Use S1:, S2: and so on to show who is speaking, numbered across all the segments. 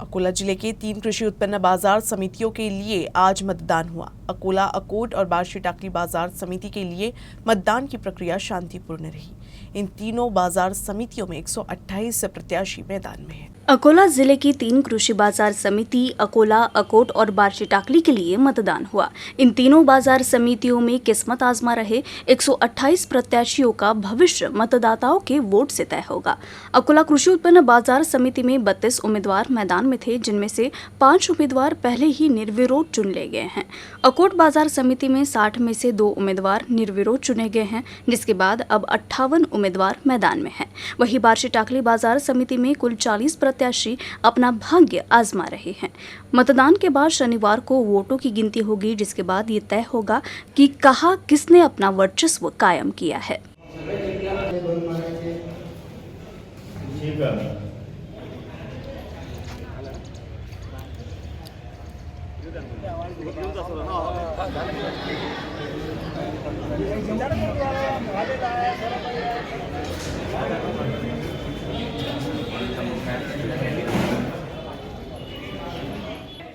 S1: अकोला जिले के 3 कृषि उत्पन्न बाजार समितियों के लिए आज मतदान हुआ। अकोला, अकोट और बार्शी टाकली बाजार समिति के लिए मतदान की प्रक्रिया शांतिपूर्ण रही। इन तीनों बाजार समितियों में 128 प्रत्याशी मैदान में हैं।
S2: अकोला जिले की 3 कृषि बाजार समिति अकोला, अकोट और बार्शी टाकली के लिए मतदान हुआ। इन तीनों बाजार समितियों में किस्मत आजमा रहे 128 प्रत्याशियों का भविष्य मतदाताओं के वोट से तय होगा। अकोला कृषि उत्पन्न बाजार समिति में 32 उम्मीदवार मैदान में थे, जिनमें से 5 उम्मीदवार पहले ही निर्विरोध चुन लिए गए हैं। अकोट बाजार समिति में 60 में से 2 उम्मीदवार निर्विरोध चुने गए हैं, जिसके बाद अब 58 उम्मीदवार मैदान में हैं। वहीं बार्शी टाकली बाजार समिति में कुल 40 प्रत्याशी अपना भाग्य आजमा रहे हैं। मतदान के बाद शनिवार को वोटों की गिनती होगी, जिसके बाद ये तय होगा कि कहाँ किसने अपना वर्चस्व कायम किया है।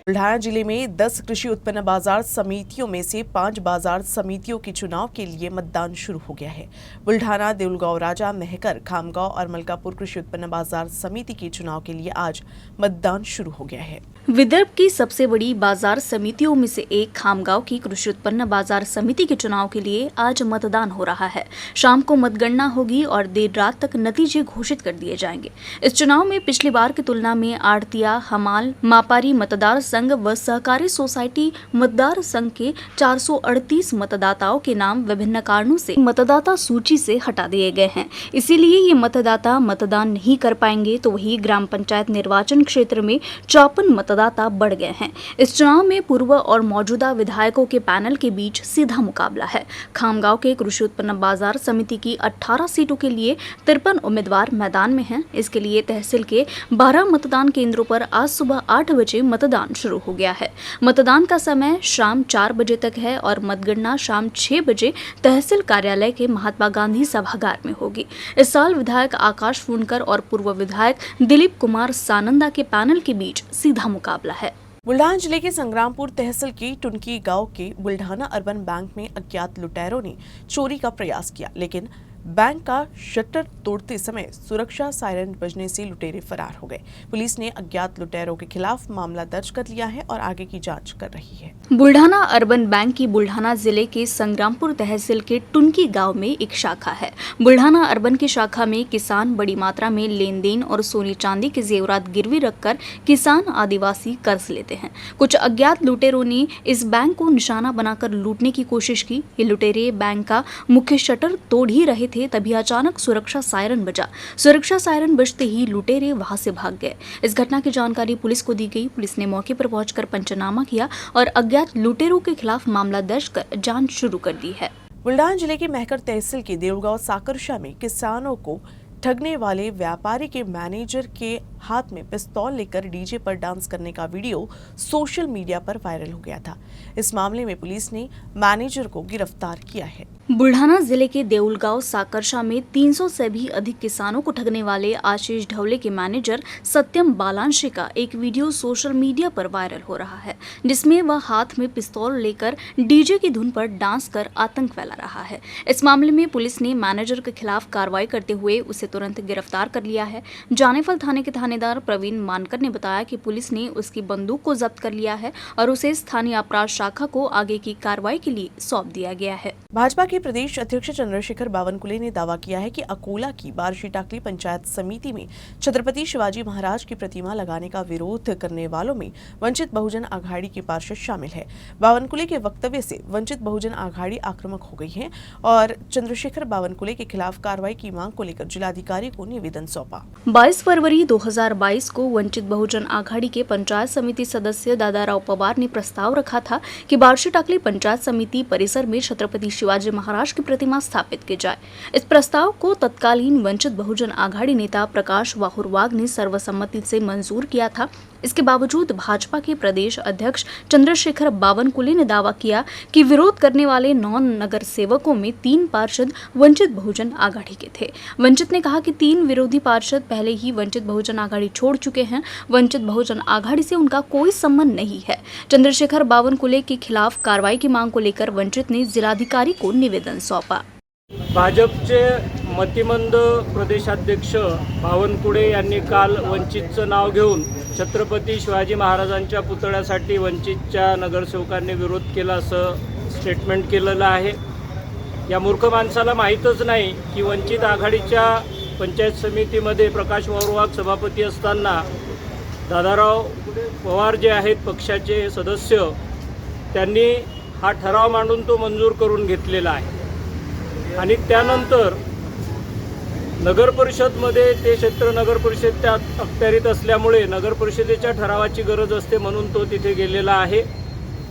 S1: बुल्ढाना जिले में 10 कृषि उत्पन्न बाजार समितियों में से 5 बाजार समितियों के चुनाव के लिए मतदान शुरू हो गया है। बुल्ढाना, देउलगांव राजा, मेहकर, खामगांव और मलकापुर कृषि उत्पन्न बाजार समिति के चुनाव के लिए आज मतदान शुरू हो गया है।
S2: विदर्भ की सबसे बड़ी बाजार समितियों में से एक खामगांव की कृषि उत्पन्न बाजार समिति के चुनाव के लिए आज मतदान हो रहा है। शाम को मतगणना होगी और देर रात तक नतीजे घोषित कर दिए जाएंगे। इस चुनाव में पिछली बार की तुलना में आड़तिया, हमाल, मापारी मतदार संघ व सहकारी सोसाइटी मतदार संघ के 438 मतदाताओं के नाम विभिन्न कारणों से मतदाता सूची से हटा दिए गए हैं। इसीलिए ये मतदाता मतदान नहीं कर पाएंगे। तो वही ग्राम पंचायत निर्वाचन क्षेत्र में 54 मतदाता बढ़ गए हैं। इस चुनाव में पूर्व और मौजूदा विधायकों के पैनल के बीच सीधा मुकाबला है। खामगांव के कृषि उत्पन्न बाजार समिति की 18 सीटों के लिए 53 उम्मीदवार मैदान में हैं। इसके लिए तहसील के 12 मतदान केंद्रों पर आज सुबह 8 बजे मतदान शुरू हो गया है। मतदान का समय शाम 4 बजे तक है और मतगणना शाम 6 बजे तहसील कार्यालय के महात्मा गांधी सभागार में होगी। इस साल विधायक आकाश फूनकर और पूर्व विधायक दिलीप कुमार सानंदा के पैनल के बीच सीधा मुकाबला है।
S1: बुल्ढाना जिले के संग्रामपुर तहसील की टुनकी गांव के बुल्ढाना अर्बन बैंक में अज्ञात लुटेरों ने चोरी का प्रयास किया, लेकिन बैंक का शटर तोड़ते समय सुरक्षा सायरन बजने से लुटेरे फरार हो गए। पुलिस ने अज्ञात लुटेरों के खिलाफ मामला दर्ज कर लिया है और आगे की जांच कर रही है।
S2: बुल्ढाना अर्बन बैंक की बुल्ढाना जिले के संग्रामपुर तहसील के टुनकी गांव में एक शाखा है। बुल्ढाना अर्बन की शाखा में किसान बड़ी मात्रा में लेन देन और सोने चांदी के जेवरात गिरवी रखकर किसान आदिवासी कर्ज लेते हैं। कुछ अज्ञात लुटेरों ने इस बैंक को निशाना बनाकर लूटने की कोशिश की। ये लुटेरे बैंक का मुख्य शटर तोड़ ही रहे थे, तभी अचानक सुरक्षा सायरन बजा। सुरक्षा सायरन बजते ही लुटेरे वहां से भाग गए। इस घटना की जानकारी पुलिस को दी गई। पुलिस ने मौके पर पहुंचकर पंचनामा किया और अज्ञात लुटेरों के खिलाफ मामला दर्ज कर जांच शुरू कर दी है।
S1: बुल्ढाना जिले के मेहकर तहसील के देउलगांव साकरशा में किसानों को ठगने वाले व्यापारी के मैनेजर के हाथ में पिस्तौल लेकर डीजे पर डांस करने का वीडियो सोशल मीडिया पर वायरल हो गया था। इस मामले में पुलिस ने मैनेजर को गिरफ्तार किया है।
S2: बुल्ढाना जिले के देउलगांव साकरशा में 300 से भी अधिक किसानों को ठगने वाले आशीष ढवले के मैनेजर सत्यम बालांशे का एक वीडियो सोशल मीडिया पर वायरल हो रहा है, जिसमें वह हाथ में पिस्तौल लेकर डीजे की धुन पर डांस कर आतंक फैला रहा है। इस मामले में पुलिस ने मैनेजर के खिलाफ कार्रवाई करते हुए उसे तुरंत गिरफ्तार कर लिया है। जानेफल थाने के थानेदार प्रवीण मानकर ने बताया कि पुलिस ने उसकी बंदूक को जब्त कर लिया है और उसे स्थानीय अपराध शाखा को आगे की कार्रवाई के लिए सौंप दिया गया है।
S1: भाजपा के प्रदेश अध्यक्ष चंद्रशेखर बावनकुले ने दावा किया है कि अकोला की बार्शी टाकली पंचायत समिति में छत्रपति शिवाजी महाराज की प्रतिमा लगाने का विरोध करने वालों में वंचित बहुजन आघाड़ी के पार्षद शामिल है। बावनकुले के वक्तव्य से वंचित बहुजन आघाड़ी आक्रामक हो गई है और चंद्रशेखर बावनकुले के खिलाफ कार्रवाई की मांग को लेकर जिलाधिकारी को निवेदन सौंपा।
S2: 22 फरवरी 2022 को वंचित बहुजन आघाड़ी के पंचायत समिति सदस्य दादाराव पवार ने प्रस्ताव रखा था कि बार्शी टाकली पंचायत समिति परिसर में छत्रपति शिवाजी महाराज की प्रतिमा स्थापित की जाए। इस प्रस्ताव को तत्कालीन वंचित बहुजन आघाड़ी नेता प्रकाश वाहुरवाग ने सर्वसम्मति से मंजूर किया था। इसके बावजूद भाजपा के प्रदेश अध्यक्ष चंद्रशेखर बावनकुले ने दावा किया कि विरोध करने वाले 9 नगर सेवकों में 3 पार्षद वंचित बहुजन आघाड़ी के थे। वंचित ने कहा कि 3 विरोधी पार्षद पहले ही वंचित बहुजन आघाड़ी छोड़ चुके हैं। वंचित बहुजन आघाड़ी से उनका कोई संबंध नहीं है। चंद्रशेखर बावनकुले के खिलाफ कार्रवाई की मांग को लेकर वंचित ने जिलाधिकारी को निवेदन सौंपा।
S3: भाजपचे मतिमंद प्रदेशाध्यक्ष बावनकुळे यांनी काल वंचितचं नाव घेऊन छत्रपती शिवाजी महाराजांच्या पुतळ्यासाठी वंचितच्या नगरसेवकांनी विरोध केला असं स्टेटमेंट केलेलं आहे। या मूर्ख माणसाला माहीतच नाही की वंचित आघाडीच्या पंचायत समितीमध्ये प्रकाश वाघ सभापती असताना दादाराव पवार जे आहेत पक्षाचे सदस्य त्यांनी हा ठराव मांडून तो मंजूर करून घेतलेला आहे आणि त्यानंतर नगर परिषदमध्ये ते क्षेत्र नगर परिषद त्यात अखत्यारीत असल्यामुळे नगर परिषदेच्या ठरावाची गरज असते म्हणून तो तिथे गेलेला आहे।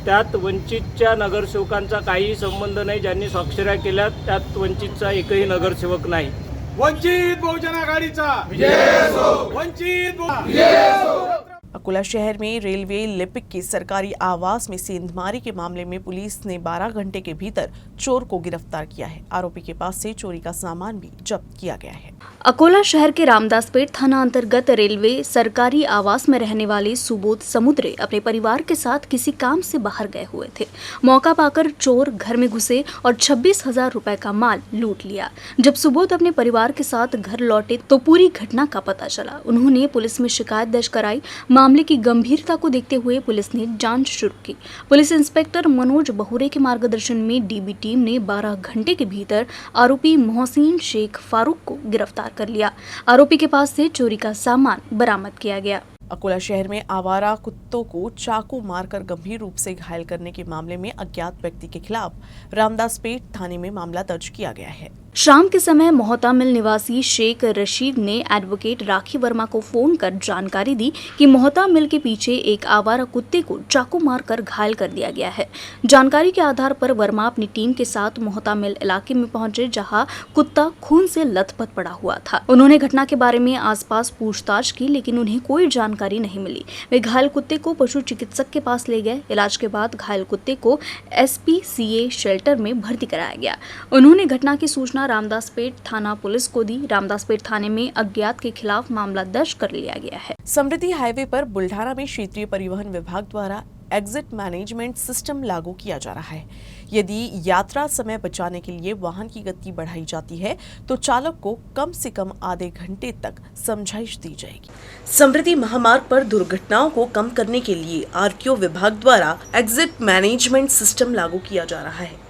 S3: त्यात वंचितच्या नगरसेवकांचा काहीही संबंध नाही। ज्यांनी स्वाक्षऱ्या केल्या त्यात वंचितचा एकही नगरसेवक नाही।
S4: वंचित बहुजन आघाडीचा विजय असो। वंचित विजय असो।
S1: अकोला शहर में रेलवे लिपिक के सरकारी आवास में सेंधमारी के मामले में पुलिस ने 12 घंटे के भीतर चोर को गिरफ्तार किया है। आरोपी के पास से चोरी का सामान भी जब्त किया गया है।
S2: अकोला शहर के रामदासपेट थाना अंतर्गत रेलवे सरकारी आवास में रहने वाले सुबोध समुद्रे अपने परिवार के साथ किसी काम से बाहर गए हुए थे। मौका पाकर चोर घर में घुसे और 26,000 रुपए का माल लूट लिया। जब सुबोध अपने परिवार के साथ घर लौटे तो पूरी घटना का पता चला। उन्होंने पुलिस में शिकायत दर्ज कराई। मामले की गंभीरता को देखते हुए पुलिस ने जांच शुरू की। पुलिस इंस्पेक्टर मनोज बहुरे के मार्गदर्शन में डीबी टीम ने 12 घंटे के भीतर आरोपी मोहसिन शेख फारूक को गिरफ्तार कर लिया। आरोपी के पास से चोरी का सामान बरामद किया गया।
S1: अकोला शहर में आवारा कुत्तों को चाकू मारकर गंभीर रूप से घायल करने के मामले में अज्ञात व्यक्ति के खिलाफ रामदासपेट थाने में मामला दर्ज किया गया है।
S2: शाम के समय मोहता मिल निवासी शेख रशीद ने एडवोकेट राखी वर्मा को फोन कर जानकारी दी कि मोहता मिल के पीछे एक आवारा कुत्ते को चाकू मारकर घायल कर दिया गया है। जानकारी के आधार पर वर्मा अपनी टीम के साथ मोहता मिल इलाके में पहुंचे, जहां कुत्ता खून से लथपथ पड़ा हुआ था। उन्होंने घटना के बारे में आसपास पूछताछ की, लेकिन उन्हें कोई जानकारी नहीं मिली। वे घायल कुत्ते को पशु चिकित्सक के पास ले गए। इलाज के बाद घायल कुत्ते को SPCA शेल्टर में भर्ती कराया गया। उन्होंने घटना की सूचना रामदासपेट थाना पुलिस को दी। रामदासपेट थाने में अज्ञात के खिलाफ मामला दर्ज कर लिया गया है।
S1: समृद्धि हाईवे पर बुल्ढाना में क्षेत्रीय परिवहन विभाग द्वारा एग्जिट मैनेजमेंट सिस्टम लागू किया जा रहा है। यदि यात्रा समय बचाने के लिए वाहन की गति बढ़ाई जाती है तो चालक को कम से कम आधे घंटे तक समझाइश दी जाएगी। समृद्धि महामार्ग पर दुर्घटनाओं को कम करने के लिए RTO विभाग द्वारा एग्जिट मैनेजमेंट सिस्टम लागू किया जा रहा है।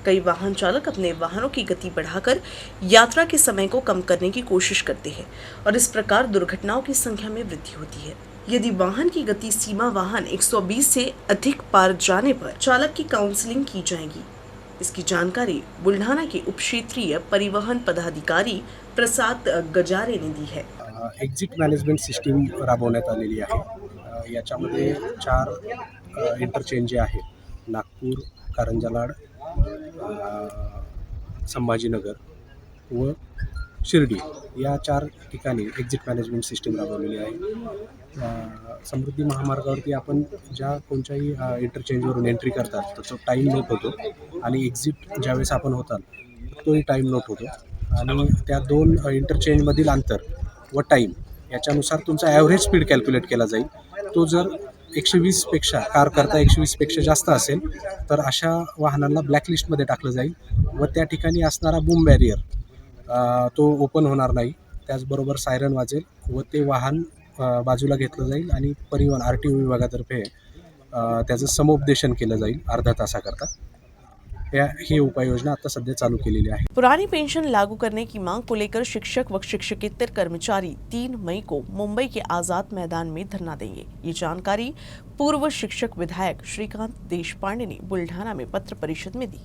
S1: कई वाहन चालक अपने वाहनों की गति बढ़ाकर यात्रा के समय को कम करने की कोशिश करते हैं और इस प्रकार दुर्घटनाओं की संख्या में वृद्धि होती है। यदि वाहन की गति सीमा वाहन 120 से अधिक पार जाने पर चालक की काउंसलिंग की जाएगी। इसकी जानकारी बुल्ढाणा के उप क्षेत्रीय परिवहन पदाधिकारी प्रसाद गजारे ने दी है।
S5: एक्झिट मॅनेजमेंट सिस्टीम राबवण्यात आलेली आहे। याच्यामध्ये 4 इंटरचेंज जे आहेत, नागपूर, कारंजालाड, संभाजीनगर व शिर्डी या 4 ठिकाणी एक्झिट मॅनेजमेंट सिस्टीम राबवलेली आहे। समृद्धी महामार्गावरती आपण ज्या कोणत्याही इंटरचेंजवरून एंट्री करतात तर तो टाईम नोट होतो आणि एक्झिट ज्यावेळेस आपण होतात तोही टाईम नोट होतो आणि त्या 2 इंटरचेंजमधील अंतर व टाईम याच्यानुसार तुमचा ॲव्हरेज स्पीड कॅल्क्युलेट केला जाईल। तो जर 120 पेक्षा कार करता 120 पेक्षा जास्त असेल तर अशा वाहनांना ब्लॅकलिस्टमध्ये टाकलं जाईल व त्या ठिकाणी असणारा बूम बॅरियर तो ओपन होणार नाही। त्याचबरोबर सायरन वाजेल व ते वाहन बाजूला घेतलं जाईल आणि परिवहन RTO विभागातर्फे त्याचं समुपदेशन केलं जाईल अर्धा तासाकरता। ही उपाययोजना आता सध्या चालू केलेली आहे।
S1: पुरानी पेंशन लागू करने की मांग को लेकर शिक्षक व शिक्षकेतर कर्मचारी 3 मई को मुंबई के आजाद मैदान में धरना देंगे। ये जानकारी पूर्व शिक्षक विधायक श्रीकांत देशपांडे ने बुल्ढाना में पत्र परिषद में दी।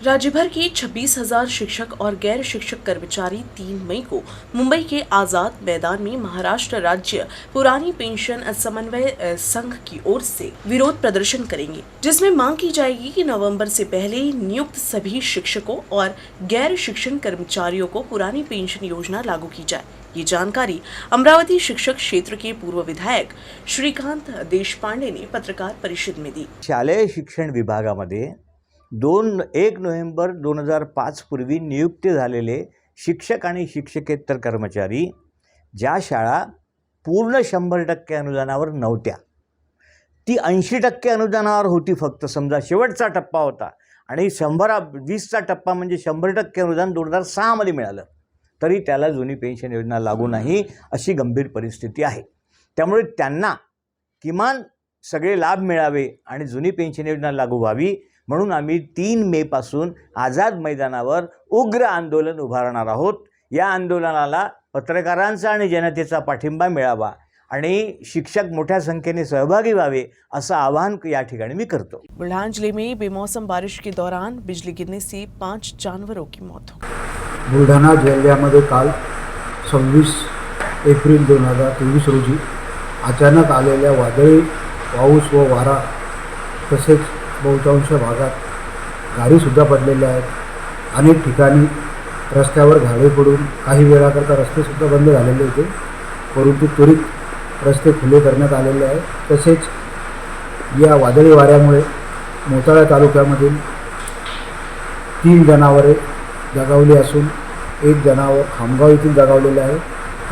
S1: राज्य भर के 26,000 शिक्षक और गैर शिक्षक कर्मचारी 3 मई को मुंबई के आजाद मैदान में महाराष्ट्र राज्य पुरानी पेंशन समन्वय संघ की ओर से विरोध प्रदर्शन करेंगे, जिसमें मांग की जाएगी कि नवंबर से पहले नियुक्त सभी शिक्षकों और गैर शिक्षण कर्मचारियों को पुरानी पेंशन योजना लागू की जाए। ये जानकारी अमरावती शिक्षक क्षेत्र के पूर्व विधायक श्रीकांत देशपांडे ने पत्रकार परिषद में दी।
S6: शालेय शिक्षण विभागामध्ये 1 नोव्हेंबर 2005 पूर्वी नियुक्ती झालेले शिक्षक आणि शिक्षकेतर कर्मचारी ज्या शाळा पूर्ण 100% अनुदानावर नव्हत्या, ती 80% अनुदानावर होती फक्त, समजा शेवटचा टप्पा होता आणि 20चा टप्पा म्हणजे 100% अनुदान 2006 मध्ये मिळालं, तरी त्याला जुनी पेन्शन योजना लागू नाही अशी गंभीर परिस्थिती आहे। त्यामुळे त्यांना किमान सगळे लाभ मिळावे आणि जुनी पेन्शन योजना लागू व्हावी म्हणून आम्ही 3 मे पासून आझाद मैदानावर उग्र आंदोलन उभारणार आहोत। या आंदोलनाला पत्रकारांचा आणि जनतेचा पाठिंबा मिळावा आणि शिक्षक मोठ्या संख्येने सहभागी व्हावे असं आवाहन या ठिकाणी मी करतो।
S1: बुलढाना जिले में बेमौसम बारिश के दौरान बिजली गिरने से 5 जानवरों की मौत हो गई।
S7: बुलढाणा जिल्ह्यामध्ये काल 26 एप्रिल 2023 रोजी अचानक आलेल्या वादळी पाऊस व वारा तसेच बहुतांश भागात गाडीसुद्धा पडलेल्या आहेत। अनेक ठिकाणी रस्त्यावर झाडे पडून काही वेळाकरता रस्तेसुद्धा बंद झालेले होते, परंतु त्वरित रस्ते खुले करण्यात आलेले आहेत। तसेच या वादळी वाऱ्यामुळे मोताळा तालुक्यामधील 3 जनावरे दगावली असून 1 जनावर खामगाव येथील दगावलेले आहे।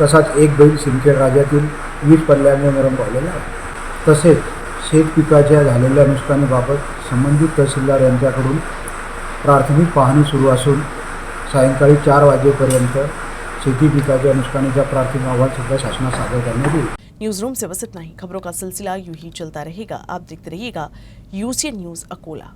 S7: तसाच एक बैल सिंदखेड राज्यातील वीज पडल्यामुळे मरण पावलेला आहे। तसेच शेत पिकाच्या झालेल्या नुकसानीबाबत संबंधित तहसीलदार यांच्याकडून प्राथमिक पाहणी सुरू असून सायंकाळी 4 वाजेपर्यंत शेती पिकाच्या नुकसानीचा प्राथमिक अहवाल सुद्धा शासनास सादर करण्यात येईल।
S1: न्यूज रूम से बस इतना ही। खबरों का सिलसिला यूं ही चलता रहेगा। आप देखते रहिएगा UCN न्यूज अकोला।